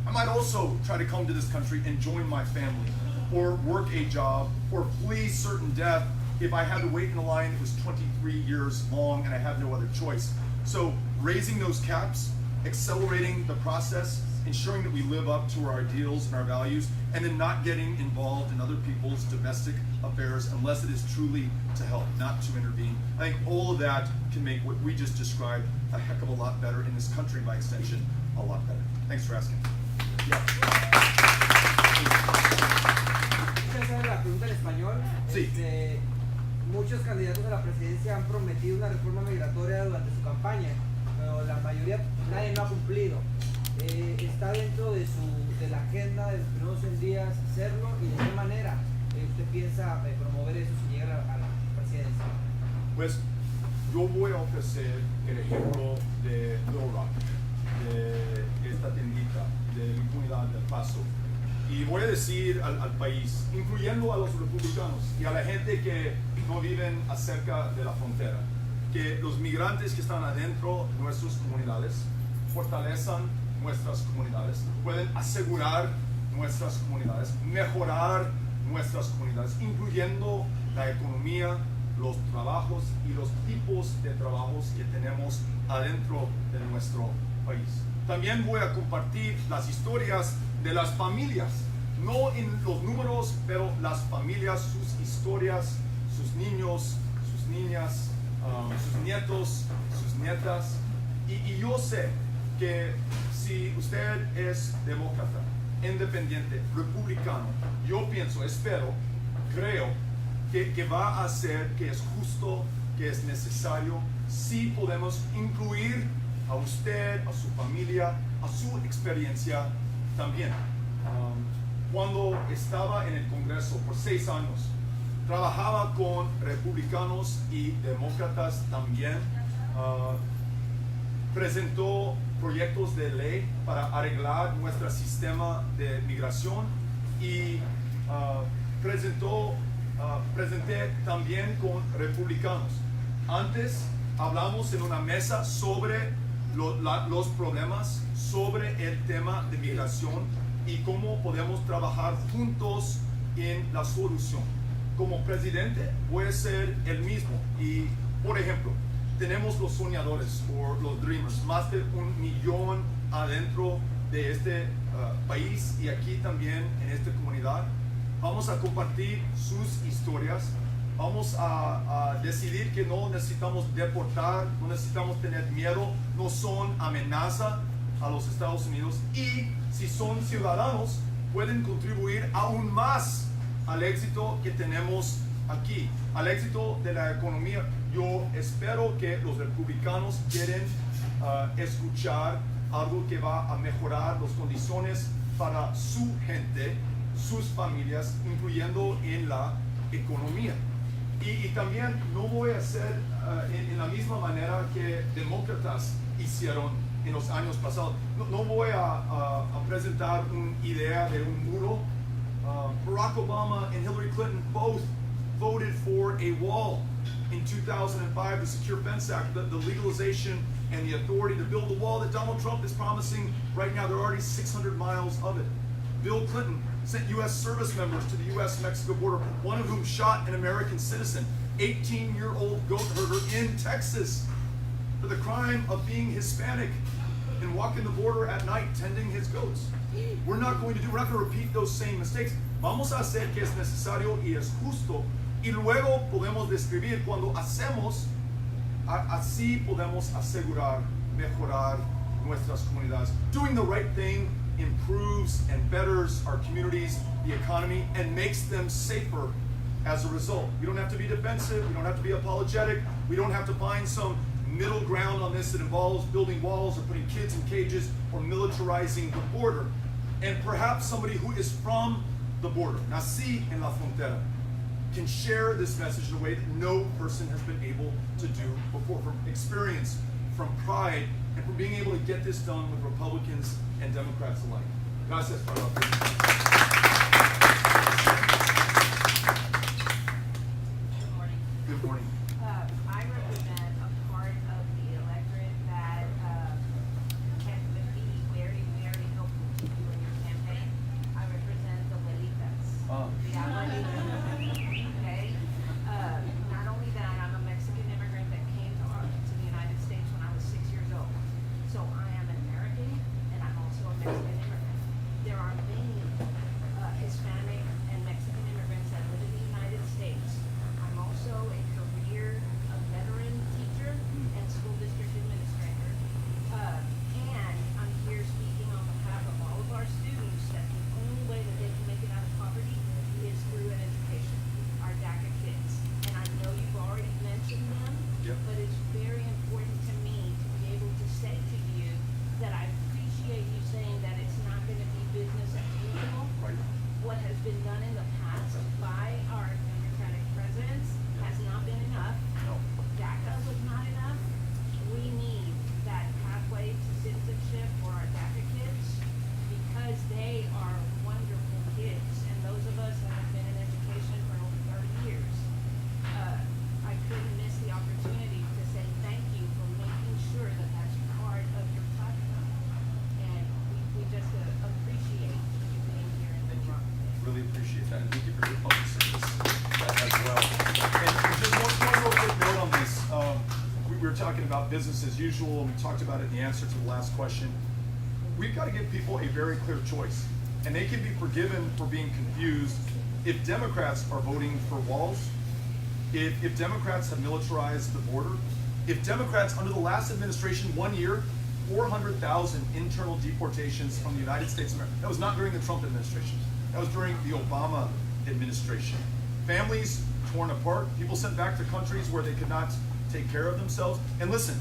I might also try to come to this country and join my family, or work a job, or flee certain death if I had to wait in a line that was 23 years long and I had no other choice. So raising those caps, accelerating the process, ensuring that we live up to our ideals and our values, and then not getting involved in other people's domestic affairs unless it is truly to help, not to intervene. I think all of that can make what we just described a heck of a lot better in this country, and by extension, a lot better. Thanks for asking. Yeah. Quisiera hacer la pregunta en español. Sí. Muchos candidatos a la presidencia han prometido una reforma migratoria durante su campaña, pero la mayoría, nadie no ha cumplido. ¿Está dentro de la agenda de los primeros 100 días hacerlo? ¿Y de qué manera usted piensa promover eso si llega a la presidencia? Pues yo voy a ofrecer el ejemplo de Little Rock, de esta tiendita de mi comunidad del Paso. Y voy a decir al país, incluyendo a los republicanos y a la gente que no viven acerca de la frontera, que los migrantes que están adentro de nuestras comunidades fortalezcan nuestras comunidades, pueden asegurar nuestras comunidades, mejorar nuestras comunidades, incluyendo la economía, los trabajos y los tipos de trabajos que tenemos adentro de nuestro país. También voy a compartir las historias de las familias, no en los números, pero las familias, sus historias, sus niños, sus niñas, sus nietos, sus nietas. Y yo sé que si usted es demócrata, independiente, republicano, yo pienso, espero, creo que va a hacer que es justo, que es necesario, si podemos incluir a usted, a su familia, a su experiencia también. Cuando estaba en el Congreso por 6 años, trabajaba con republicanos y demócratas también. Presentó proyectos de ley para arreglar nuestro sistema de migración y presenté también con republicanos. Antes hablamos en una mesa sobre los problemas, sobre el tema de migración y cómo podemos trabajar juntos en la solución. Como presidente voy a ser el mismo y, por ejemplo, tenemos los soñadores o los dreamers, más de 1 millón adentro de este país y aquí también en esta comunidad. Vamos a compartir sus historias, vamos a decidir que no necesitamos deportar, no necesitamos tener miedo, no son amenaza a los Estados Unidos y si son ciudadanos pueden contribuir aún más al éxito que tenemos aquí, al éxito de la economía. Yo espero que los republicanos quieren escuchar algo que va a mejorar las condiciones para su gente, sus familias, incluyendo en la economía. Y también no voy a hacer en la misma manera que demócratas hicieron en los años pasados. No voy a presentar una idea de un muro. Barack Obama and Hillary Clinton both voted for a wall in 2005, the Secure Fence Act, the legalization and the authority to build the wall that Donald Trump is promising right now. There are already 600 miles of it. Bill Clinton sent U.S. service members to the U.S.-Mexico border, one of whom shot an American citizen, 18-year-old goat herder in Texas, for the crime of being Hispanic and walking the border at night tending his goats. We're not going to repeat those same mistakes. Vamos a hacer que es necesario y es justo. Y luego podemos describir cuando hacemos, así podemos asegurar, mejorar nuestras comunidades. Doing the right thing improves and betters our communities, the economy, and makes them safer as a result. We don't have to be defensive. We don't have to be apologetic. We don't have to find some middle ground on this that involves building walls or putting kids in cages or militarizing the border. And perhaps somebody who is from the border, nací en la frontera, can share this message in a way that no person has been able to do before, from experience, from pride, and from being able to get this done with Republicans and Democrats alike. Gracias, Pablo. Good morning. Good morning. I represent a part of the electorate that can be very, very helpful to you in your campaign. I represent the abuelitas. The abuelitas. Okay? Not only that, I'm a Mexican immigrant that came to the United States when I was 6 years old. So I am an American, and I'm also a Mexican immigrant. There are many Hispanic and Mexican immigrants that live in the United States. I'm also a a veteran teacher and school district administrator. And I'm here speaking on behalf of all of our students that the only way that they can make it out of poverty is through an education, our DACA kids. And I know you've already mentioned them, Yep. but it's very important to me to be able to say to you that I appreciate you saying that it's not going to be business as usual. Right. What has been done in the past by our Democratic presidents has not been enough. No. DACA was not enough. We need that pathway to citizenship for our DACA kids because they are wonderful kids. And those of us that have been in education for over 30 years, I couldn't miss the opportunity to say thank you for making sure that that's part of your platform. And we just appreciate you being here in the Thank you. room. Really appreciate that, and thank you for your public service as well. And just one real quick note on this. We were talking about business as usual, and we talked about it in the answer to the last question. We've got to give people a very clear choice, and they can be forgiven for being confused if Democrats are voting for walls, if Democrats have militarized the border, if Democrats under the last administration, 1 year, 400,000 internal deportations from the United States of America. That was not during the Trump administration. That was during the Obama administration. Families torn apart, people sent back to countries where they could not take care of themselves. And listen,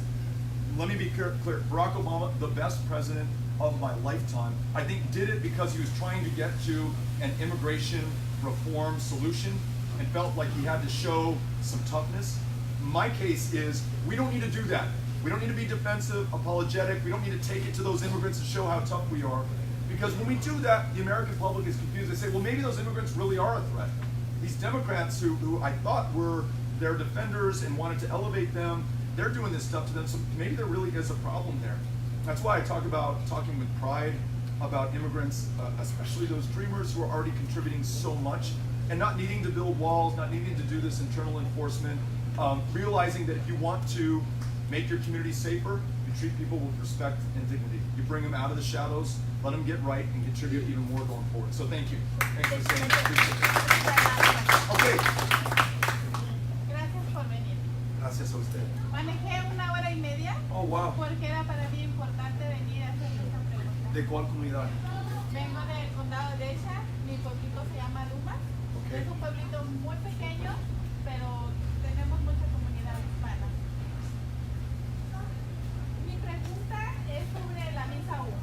let me be clear, Barack Obama, the best president of my lifetime, I think did it because he was trying to get to an immigration reform solution and felt like he had to show some toughness. My case is, we don't need to do that. We don't need to be defensive, apologetic. We don't need to take it to those immigrants and show how tough we are. Because when we do that, the American public is confused. They say, well, maybe those immigrants really are a threat. These Democrats who I thought were their defenders and wanted to elevate them, they're doing this stuff to them, so maybe there really is a problem there. That's why I talk about talking with pride about immigrants, especially those dreamers who are already contributing so much and not needing to build walls, not needing to do this internal enforcement, realizing that if you want to make your community safer, you treat people with respect and dignity. You bring them out of the shadows, let them get right, and contribute even more going forward. So thank you. Thanks for saying that. Appreciate it. Okay. Gracias por venir. Gracias a usted. Manejé 1 hora y media Oh, wow. porque era para mí importante venir a hacer esta pregunta. ¿De cuál comunidad? Vengo del condado de Esha, mi pueblito se llama Dumas. Ok. Es un pueblito muy pequeño, pero tenemos mucha comunidad hispana. Mi pregunta es sobre la visa U.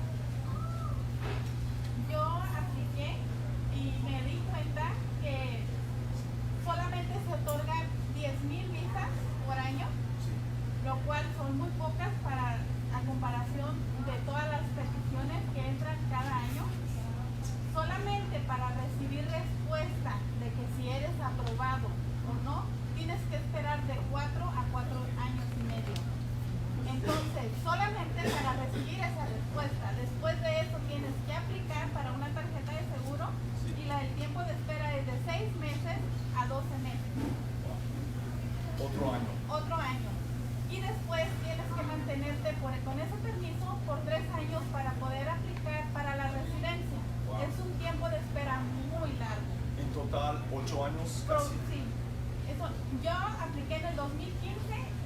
Yo apliqué y me di cuenta que solamente se otorgan 10,000 visas por año, lo cual son muy pocas a comparación de todas las peticiones que entran cada año. Solamente para recibir respuesta de que si eres aprobado o no, tienes que esperar de 4 a 4 años y medio. Entonces, solamente para recibir esa respuesta, después de eso tienes que aplicar para una tarjeta de seguro y el tiempo de espera es de 6 meses a 12 meses. Otro año. Otro año. Y después tienes que mantenerte con ese permiso por 3 años para poder aplicar para la residencia. Wow. Es un tiempo de espera muy largo. En total, 8 años casi. Sí. Yo apliqué en el 2015,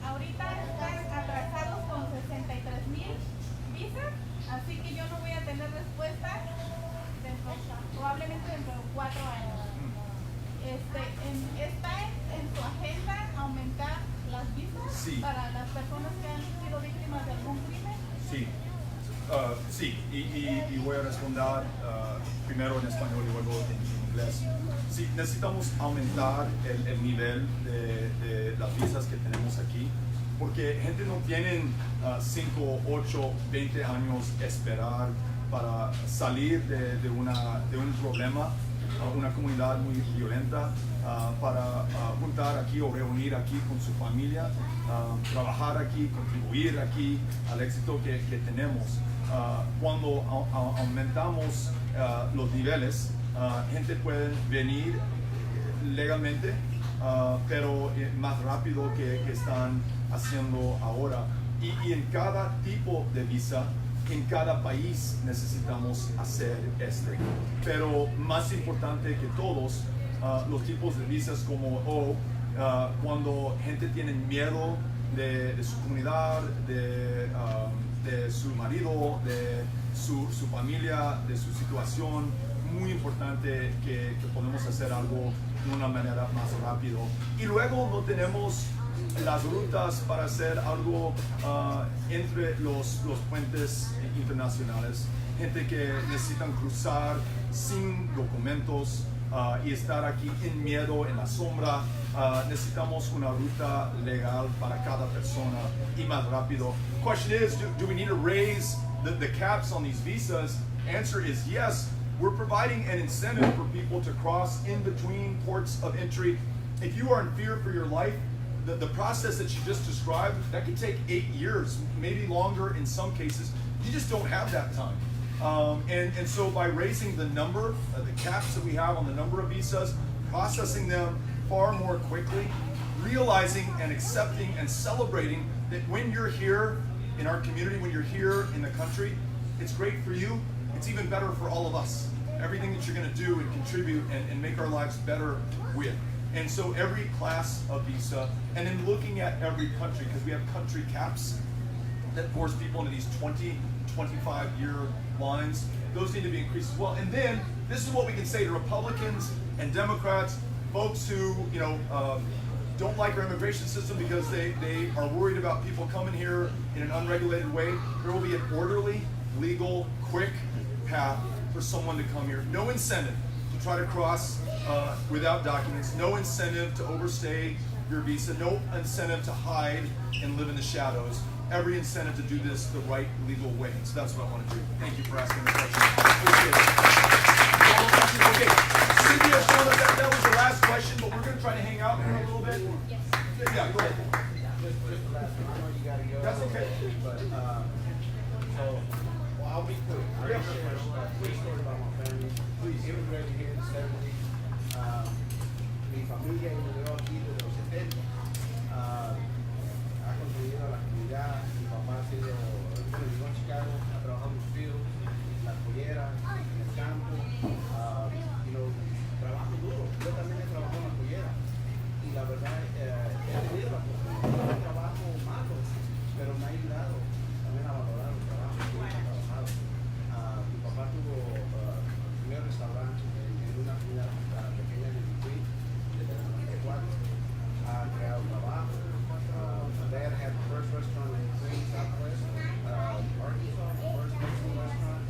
ahorita están atrasados con 63,000 visas, así que yo no voy a tener respuesta probablemente dentro de 4 años. ¿Está en su agenda aumentar las visas Sí. para las personas que han sido víctimas de algún crimen? Sí. Sí, y voy a responder primero en español y luego en inglés. Sí, necesitamos aumentar el nivel de las visas que tenemos aquí, porque gente no tiene 5, 8, 20 años esperar para salir de un problema, una comunidad muy violenta, para juntar aquí o reunir aquí con su familia, trabajar aquí, contribuir aquí al éxito que tenemos. Cuando aumentamos los niveles, gente puede venir legalmente, pero más rápido que están haciendo ahora. Y en cada tipo de visa, en cada país necesitamos hacer pero más importante que todos, los tipos de visas como cuando gente tiene miedo de su comunidad, de su marido, de su familia, de su situación, muy importante que podemos hacer algo de una manera más rápido. Y luego no tenemos las rutas para hacer algo entre los puentes internacionales, gente que necesitan cruzar sin documentos y estar aquí en miedo, en la sombra. Necesitamos una ruta legal para cada persona y más rápido. Question is, do we need to raise the caps on these visas? Answer is yes. We're providing an incentive for people to cross in between ports of entry. If you are in fear for your life, the process that you just described, that could take 8 years, maybe longer in some cases. You just don't have that time. And so by raising the number, the caps that we have on the number of visas, processing them far more quickly, realizing and accepting and celebrating that when you're here in our community, when you're here in the country, it's great for you, it's even better for all of us. Everything that you're going to do and contribute and make our lives better with. And so every class of visa, and then looking at every country, because we have country caps that force people into these 20, 25-year lines, those need to be increased as well. And then this is what we can say to Republicans and Democrats, folks who don't like our immigration system because they are worried about people coming here in an unregulated way. There will be an orderly, legal, quick path for someone to come here. No incentive to try to cross without documents, no incentive to overstay your visa, no incentive to hide and live in the shadows. Every incentive to do this the right legal way. So that's what I want to do. Thank you for asking the question. Appreciate it. Okay, Cynthia showed us that was the last question, but we're going to try to hang out here a little bit. Yes. Yeah, go ahead. Just the last one. I know you gotta go. That's okay. But I'll be quick. I got a quick story about my family. Please, immigrated here in the 70s. Mi familia inmigró aquí desde los 70. Ha contribuido a la comunidad. Mi papá ha sido, vivió en Chicago, ha trabajado en los fields, en la pollera, en el campo. Trabajo duro. Yo también he trabajado en la pollera. Y la verdad, he tenido la oportunidad de trabajo malo, pero me ha ayudado también a valorar el trabajo que he trabajado. Mi papá tuvo el primer restaurante en una comunidad pequeña de Detroit, desde el 94. Ha creado trabajo. My dad had the first restaurant in Queens, Southwest, Arkansas, the first Mexican restaurant.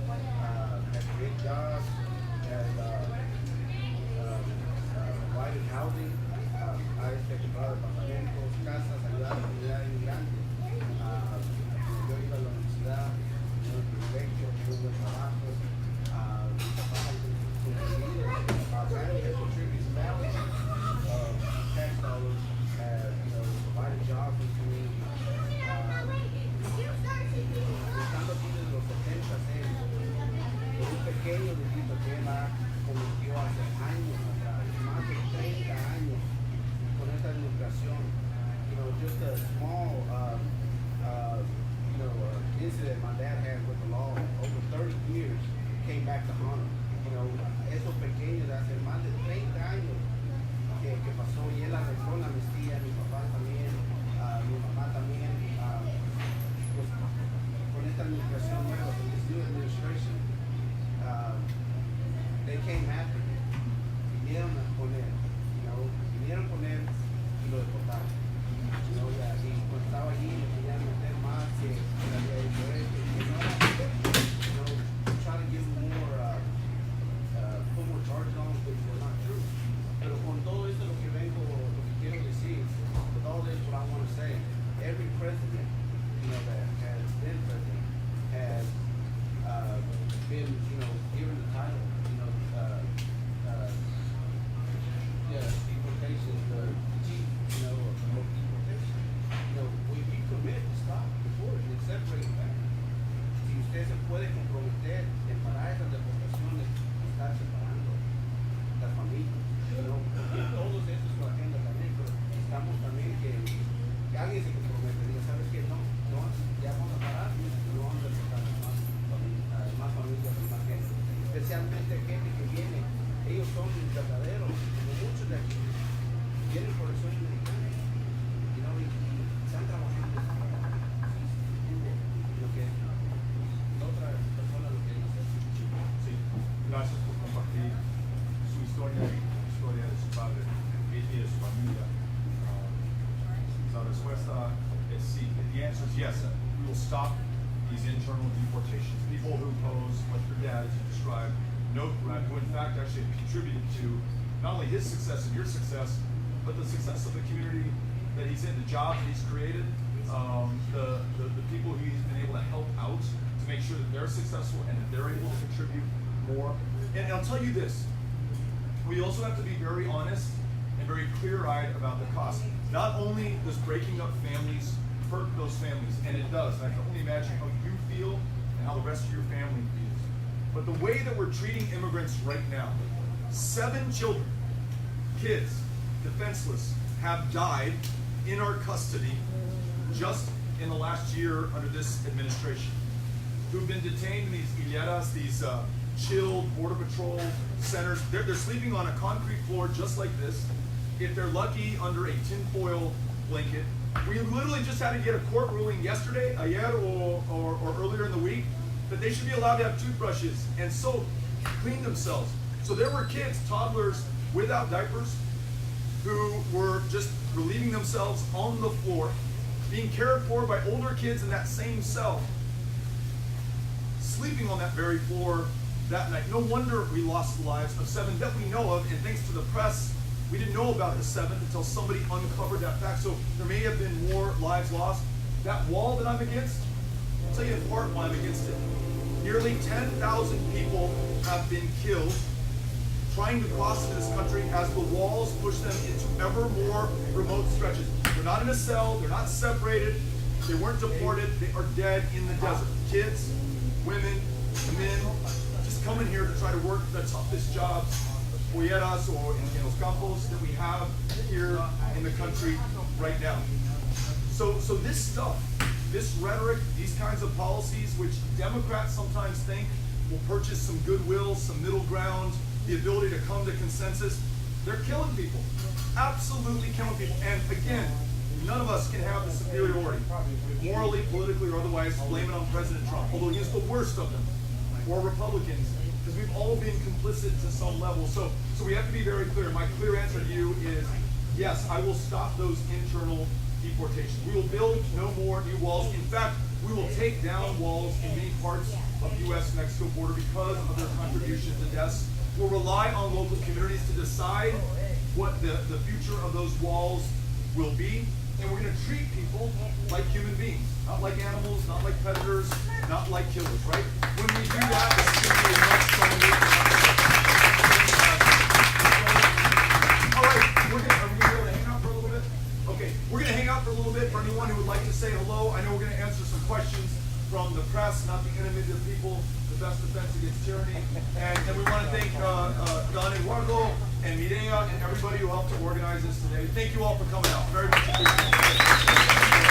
Had great jobs, had provided housing. Ha comprado departamentos, casas, ayudado a la comunidad inmigrante. Yo iba a la universidad, tuve el privilegio, tuve buen trabajo. Mi papá ha contribuido, our family has contributed thousands of tax dollars, provided jobs in the community. Estando aquí desde los 70 por un pequeño delito que él cometió hace años atrás, más de 30 años. Con esta administración, just a small, incident my dad had with the law over 30 years came back to haunt him. Esos pequeños de hace más de 30 años que pasó y él arregló la amnistía, mi papá también, mi mamá también, pues, con esta administración nueva, con this new administration, they came after him, vinieron con él y lo deportaron. Y cuando estaba allí le querían meter más que él había hecho esto, que no era especialmente gente que viene, ellos son verdaderos, como muchos de aquí, vienen por el sueño americano, y están trabajando lo que otra persona lo que ellos hacen. Sí, gracias por compartir su historia y la historia de su padre y de su familia. La respuesta es sí. The answer is yes. We will stop these internal deportations. People who pose, like your dad, as you described, no threat, who in fact actually have contributed to not only his success and your success, but the success of the community that he's in, the jobs that he's created, the people he's been able to help out to make sure that they're successful and that they're able to contribute more. And I'll tell you this, we also have to be very honest and very clear-eyed about the cost. Not only does breaking up families hurt those families, and it does, I can only imagine how you feel and how the rest of your family feels. But the way that we're treating immigrants right now, 7 children, kids, defenseless, have died in our custody just in the last year under this administration, who've been detained in these hileras, these chilled border patrol centers. They're sleeping on a concrete floor just like this. If they're lucky, under a tinfoil blanket. We literally just had to get a court ruling yesterday, ayer, or earlier in the week, that they should be allowed to have toothbrushes and soap, clean themselves. So there were kids, toddlers, without diapers, who were just relieving themselves on the floor, being cared for by older kids in that same cell, sleeping on that very floor that night. No wonder we lost the lives of 7 that we know of, and thanks to the press, we didn't know about the 7 until somebody uncovered that fact. So there may have been more lives lost. That wall that I'm against, I'll tell you in part why I'm against it. Nearly 10,000 people have been killed trying to cross into this country as the walls push them into ever more remote stretches. They're not in a cell, they're not separated, they weren't deported, they are dead in the desert. Kids, women, men, just coming here to try to work the toughest jobs, polleras or in los campos, that we have here in the country right now. So this stuff, this rhetoric, these kinds of policies, which Democrats sometimes think will purchase some goodwill, some middle ground, the ability to come to consensus, they're killing people. Absolutely killing people. And again, none of us can have the superiority, morally, politically, or otherwise, blame it on President Trump, although he's the worst of them, or Republicans, because we've all been complicit to some level. So we have to be very clear. My clear answer to you is, yes, I will stop those internal deportations. We will build no more new walls. In fact, we will take down walls in many parts of the U.S.-Mexico border because of their contribution to deaths. We'll rely on local communities to decide what the future of those walls will be. And we're going to treat people like human beings, not like animals, not like predators, not like killers, right? When we do that, this is going to be a much stronger. All right, are we going to be able to hang out for a little bit? Okay, we're going to hang out for a little bit for anyone who would like to say hello. I know we're going to answer some questions from the press, not the enemy of the people, the best defense against tyranny. And we want to thank Don Eduardo and Mireya and everybody who helped to organize this today. Thank you all for coming out. Very much appreciated.